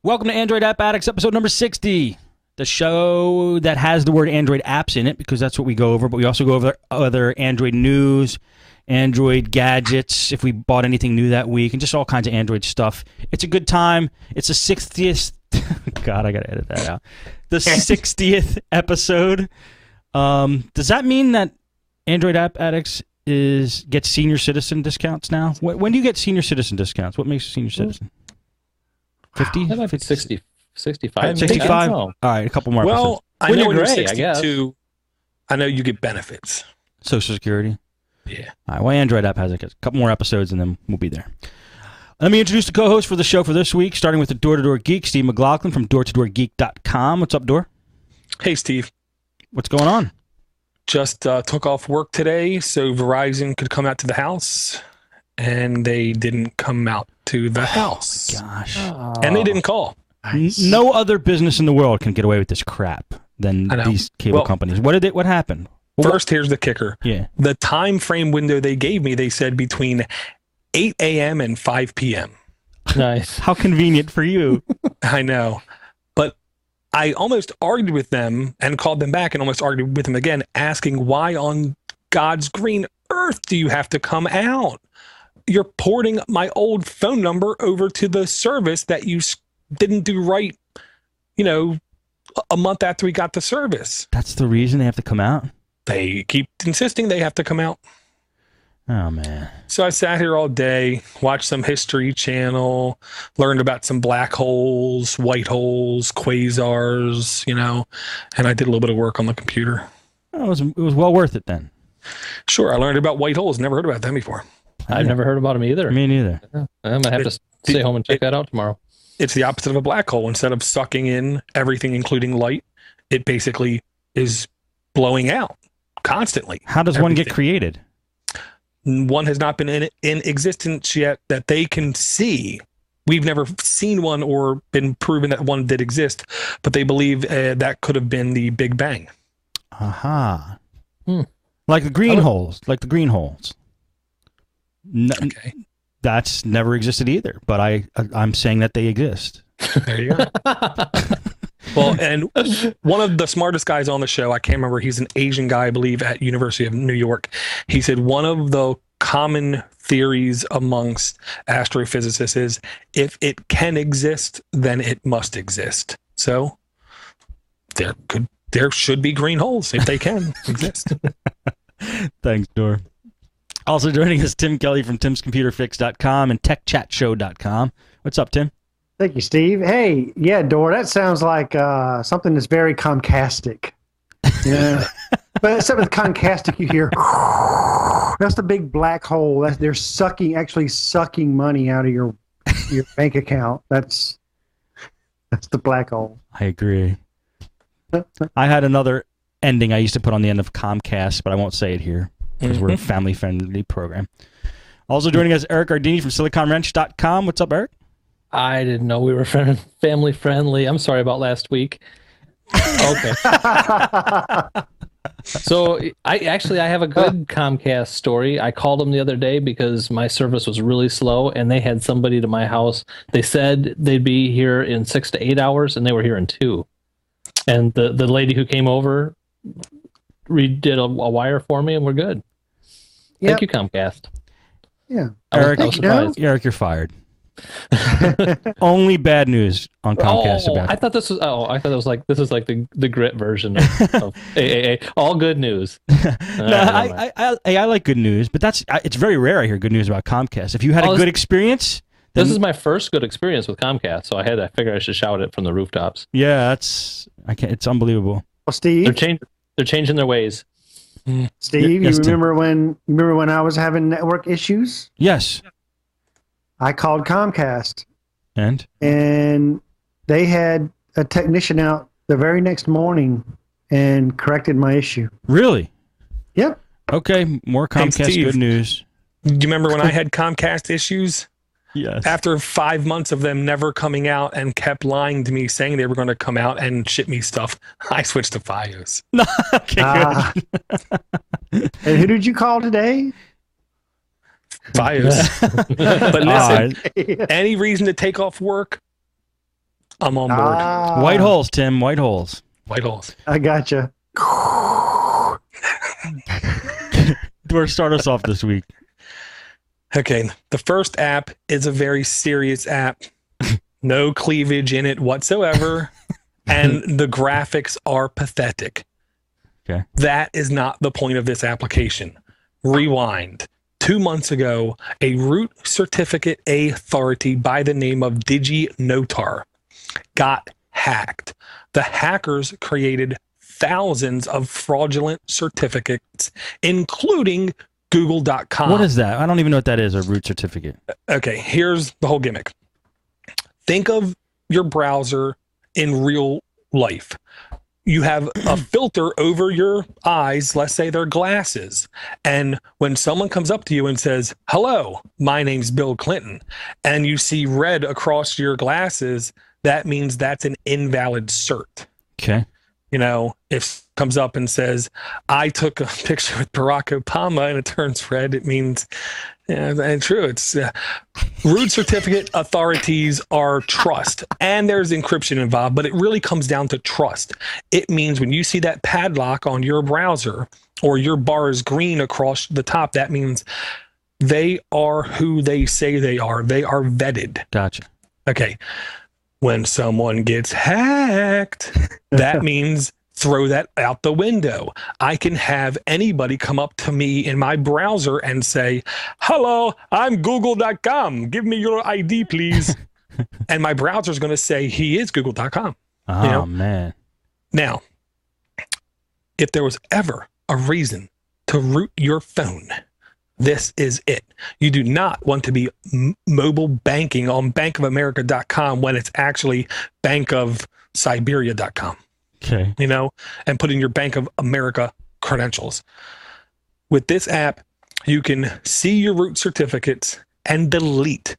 Welcome to Android App Addicts, episode number 60. The show that has the word Android apps in it, because that's what we go over, but we also go over other Android news, Android gadgets, if we bought anything new that week, and just all kinds of Android stuff. It's a good time. It's the 60th... God, I gotta edit that out. The 60th episode. Does that mean that Android App Addicts gets senior citizen discounts now? When do you get senior citizen discounts? What makes a senior citizen? 50? That might be 60, 65. 65? All right, a couple more episodes. Well, I know when you're 62, I know you get benefits. Social Security? Yeah. All right, well, Android App has a couple more episodes, and then we'll be there. Let me introduce the co-host for the show for this week, starting with the Door-to-Door Geek, Steve McLaughlin from doortodoorgeek.com. What's up, Door? Hey, Steve. What's going on? Just took off work today so Verizon could come out to the house, and they didn't come out to the house. Gosh. And they didn't call. Nice. No other business in the world can get away with this crap than these cable companies. What happened? First, here's the kicker. Yeah. The time frame window they gave me, they said between 8 a.m. and 5 p.m. Nice. How convenient for you. I know. But I almost argued with them and called them back and almost argued with them again, asking why on God's green earth do you have to come out? You're porting my old phone number over to the service that you didn't do right, a month after we got the service. That's the reason they have to come out? They keep insisting they have to come out. Oh, man. So I sat here all day, watched some History Channel, learned about some black holes, white holes, quasars, and I did a little bit of work on the computer. Oh, it was well worth it then. Sure, I learned about white holes. Never heard about them before. I've never heard about them either. Me neither. Yeah, I might have to stay home and check that out tomorrow. It's the opposite of a black hole. Instead of sucking in everything, including light, it basically is blowing out constantly. How does one get created? One has not been in existence yet that they can see. We've never seen one or been proven that one did exist, but they believe that could have been the Big Bang. Aha. Like the green holes. Okay. That's never existed either, but I'm saying that they exist. There you go. Well, and one of the smartest guys on the show, I can't remember, he's an Asian guy, I believe, at University of New York. He said one of the common theories amongst astrophysicists is if it can exist, then it must exist. So there should be green holes if they can exist. Thanks, Dor. Also joining us, Tim Kelly from timscomputerfix.com and techchatshow.com. What's up, Tim? Thank you, Steve. Hey, yeah, Dor, that sounds like something that's very Comcastic. Yeah. But except with Comcastic, you hear, that's the big black hole. They're actually sucking money out of your bank account. That's the black hole. I agree. I had another ending I used to put on the end of Comcast, but I won't say it here because we're a family-friendly program. Also joining us, Eric Ardini from SiliconWrench.com. What's up, Eric? I didn't know we were family friendly. I'm sorry about last week. Okay. So I have a good Comcast story. I called them the other day because my service was really slow and they had somebody to my house. They said they'd be here in 6 to 8 hours and they were here in 2. And the lady who came over redid a wire for me and we're good. Thank you, Comcast. Yeah. Eric, you're fired. Only bad news on Comcast about it. I thought this was this is like the grit version of AAA. All good news. I like good news, but it's very rare I hear good news about Comcast. If you had a good experience, this is my first good experience with Comcast, so I figured I should shout it from the rooftops. Yeah, it's unbelievable. Well, Steve, they're changing their ways. Steve, you remember when I was having network issues? Yes. I called Comcast. And they had a technician out the very next morning and corrected my issue. Really? Yep. Okay, more Comcast good news. Do you remember when I had Comcast issues? Yes. After 5 months of them never coming out and kept lying to me, saying they were going to come out and ship me stuff, I switched to Fios. Okay, good. And who did you call today? Fios. But listen, any reason to take off work, I'm on board. White holes, Tim. White holes. White holes. I gotcha. Or start us off this week. Okay, the first app is a very serious app. No cleavage in it whatsoever, and the graphics are pathetic. Okay. That is not the point of this application. Rewind. 2 months ago, a root certificate authority by the name of DigiNotar got hacked. The hackers created thousands of fraudulent certificates, including Google.com. What is that? I don't even know what that is, a root certificate. Okay, here's the whole gimmick. Think of your browser in real life. You have a filter over your eyes, let's say they're glasses. And when someone comes up to you and says, "Hello, my name's Bill Clinton," and you see red across your glasses, that means that's an invalid cert. Okay. You know, if comes up and says, "I took a picture with Barack Obama," and it turns red, it means, yeah, and true. It's root certificate authorities are trust, and there's encryption involved, but it really comes down to trust. It means when you see that padlock on your browser or your bar is green across the top, that means they are who they say they are. They are vetted. Gotcha. Okay. When someone gets hacked, that means throw that out the window. I can have anybody come up to me in my browser and say, "Hello, I'm Google.com. Give me your ID, please." And my browser is going to say he is Google.com. Oh, you know? Man. Now, if there was ever a reason to root your phone, this is it. You do not want to be mobile banking on bankofamerica.com when it's actually bankofsiberia.com. Okay. You know, and put in your Bank of America credentials. With this app, you can see your root certificates and delete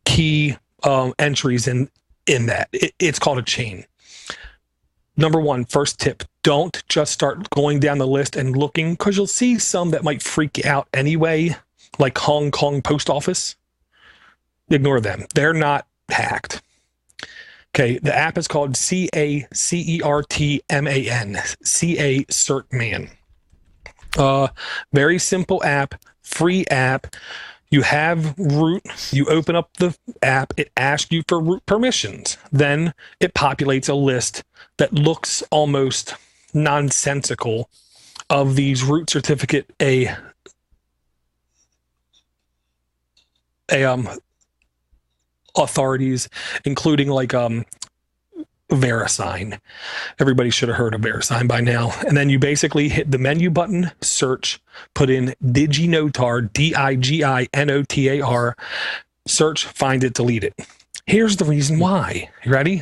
key entries in that. It's called a chain. Number one, first tip, don't just start going down the list and looking, because you'll see some that might freak you out anyway, like Hong Kong Post Office. Ignore them. They're not hacked. Okay, the app is called CACERTMAN. CACERTMAN. Very simple app, free app. You have root, you open up the app, it asks you for root permissions. Then it populates a list that looks almost nonsensical of these root certificate authorities, including like VeriSign. Everybody should have heard of VeriSign by now. And then you basically hit the menu button, search, put in DigiNotar, DIGINOTAR, search, find it, delete it. Here's the reason why. You ready?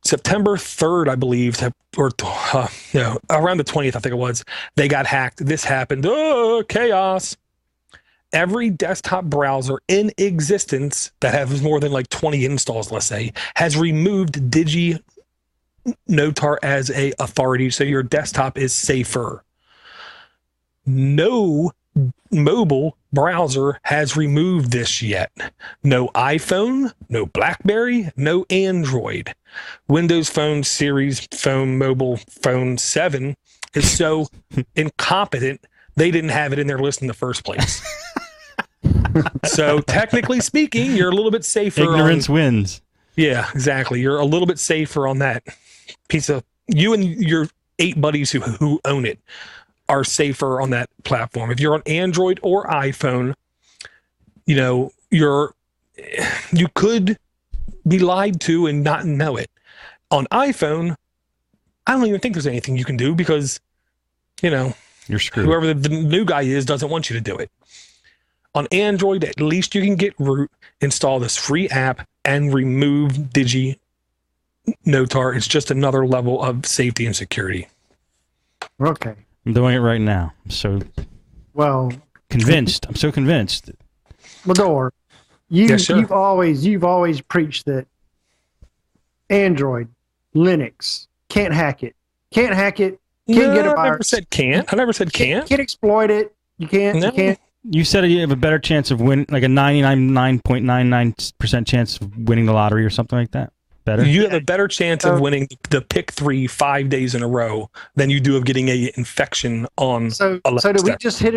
September 3rd, I believe, or around the 20th, I think it was, they got hacked. This happened. Oh, chaos. Every desktop browser in existence that has more than like 20 installs, let's say, has removed DigiNotar as a authority, so your desktop is safer. No mobile browser has removed this yet. No iPhone, no BlackBerry, no Android. Windows Phone Series Phone Mobile Phone 7 is so incompetent, they didn't have it in their list in the first place. So technically speaking, you're a little bit safer. Ignorance wins. Yeah, exactly. You're a little bit safer on that piece of, you and your 8 buddies who own it are safer on that platform. If you're on Android or iPhone, you know, you could be lied to and not know it. On iPhone, I don't even think there's anything you can do, because, you know, you're screwed. Whoever the new guy is doesn't want you to do it. On Android, at least you can get root, install this free app, and remove DigiNotar. It's just another level of safety and security. Okay. I'm doing it right now. I'm so convinced. I'm so convinced. Mador, Yes, sir. you've always preached that Android, Linux, can't hack it. Can't hack it. Can't get a virus. I never said can't. I never said can't. Can't exploit it. You can't. No. You can't. You said you have a better chance of winning, like a 99.99% chance of winning the lottery or something like that. Better. You have a better chance of winning the pick 3 5 days in a row than you do of getting a infection on. So did we just hit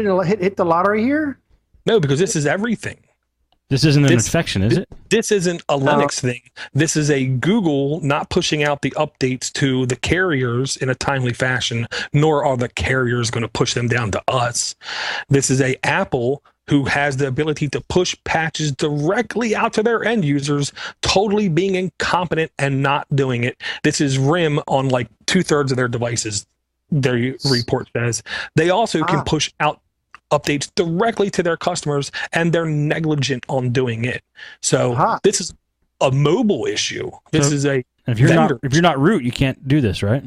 the lottery here? No, because this is everything. This isn't an infection, is it? This isn't a Linux thing. This is a Google not pushing out the updates to the carriers in a timely fashion, nor are the carriers going to push them down to us. This is a Apple who has the ability to push patches directly out to their end users, totally being incompetent and not doing it. This is RIM on like 2/3 of their devices, their report says. They also can push out updates directly to their customers, and they're negligent on doing it. So this is a mobile issue. This is a if you're not root, you can't do this, right?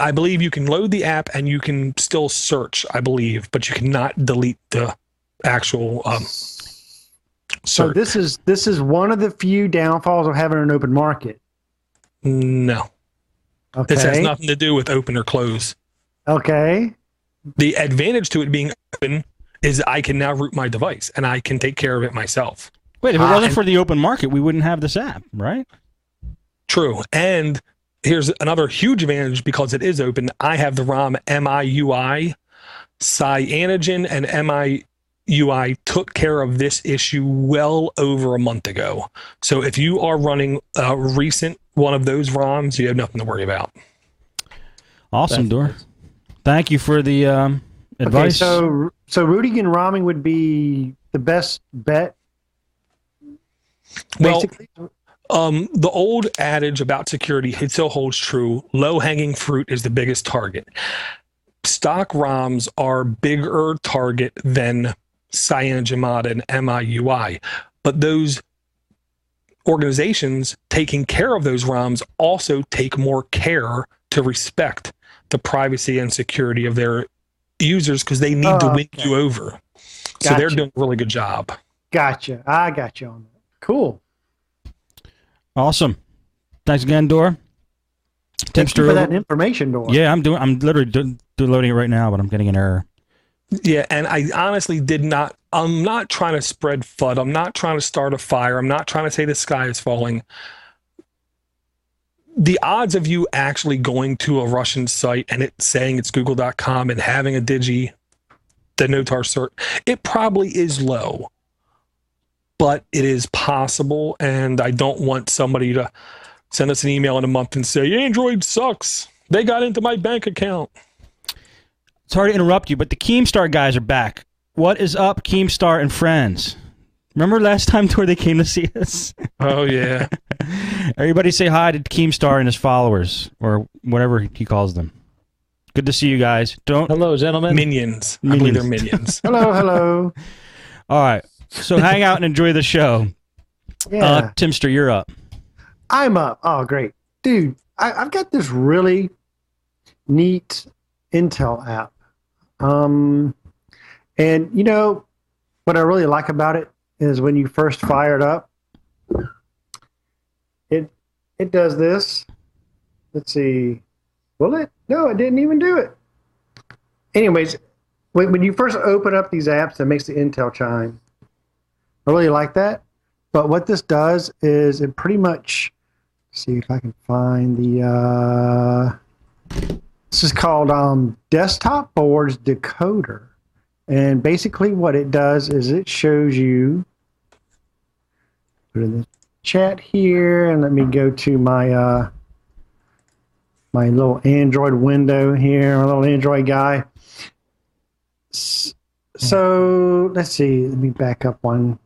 I believe you can load the app and you can still search, I believe, but you cannot delete the actual search. So this is one of the few downfalls of having an open market. No. Okay. This has nothing to do with open or close. Okay. The advantage to it being open is I can now root my device and I can take care of it myself. Wait, if it wasn't for the open market, we wouldn't have this app, right? True. And here's another huge advantage because it is open. I have the ROM MIUI. Cyanogen and MIUI took care of this issue well over a month ago. So if you are running a recent one of those ROMs, you have nothing to worry about. Awesome, Dor. Thank you for the advice. Okay, so rooting and ROMing would be the best bet. Basically. Well, the old adage about security, it still holds true. Low-hanging fruit is the biggest target. Stock ROMs are bigger target than CyanogenMod and MIUI, but those organizations taking care of those ROMs also take more care to respect the privacy and security of their users because they need to win you over. So they're doing a really good job. Gotcha. I got you on that. Cool. Awesome. Thanks again, Dor. Thank you for that information, Dor. Yeah, I'm literally loading it right now, but I'm getting an error. Yeah, and I honestly I'm not trying to spread FUD. I'm not trying to start a fire. I'm not trying to say the sky is falling. The odds of you actually going to a Russian site and it saying it's google.com and having a the Notar cert, it probably is low. But it is possible, and I don't want somebody to send us an email in a month and say, Android sucks. They got into my bank account. Sorry to interrupt you, but the Keemstar guys are back. What is up, Keemstar and friends? Remember last time where they came to see us? Oh, yeah. Everybody say hi to Keemstar and his followers, or whatever he calls them. Good to see you guys. Hello, gentlemen. Minions. I believe they're minions. Hello. All right. So hang out and enjoy the show. Yeah. Timster, you're up. I'm up. Oh, great. Dude, I've got this really neat Intel app. And you know, what I really like about it is when you first fire it up, it does this. Let's see. Will it? No, it didn't even do it. Anyways, when you first open up these apps, it makes the Intel chime. I really like that. But what this does is it pretty much, see if I can find the, this is called Desktop Boards Decoder. And basically what it does is it shows you, put in the chat here, and let me go to my, my little Android window here, my little Android guy. So let's see, let me back up one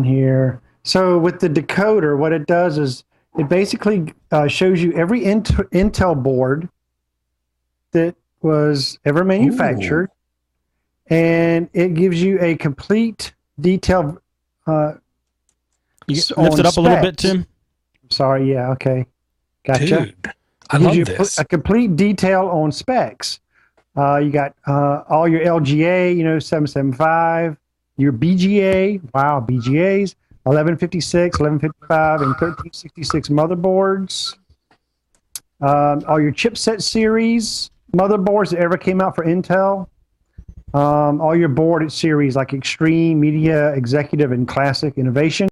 here. So with the decoder, what it does is it basically shows you every Intel board that was ever manufactured. Ooh. And it gives you a complete detail. You lift it up a little bit, Tim? Sorry, yeah, okay. Gotcha. Dude, I love this. A complete detail on specs. You got all your LGA, 775, your BGA, wow, BGAs, 1156, 1155, and 1366 motherboards. All your chipset series motherboards that ever came out for Intel. All your board series like Extreme, Media, Executive, and Classic Innovation.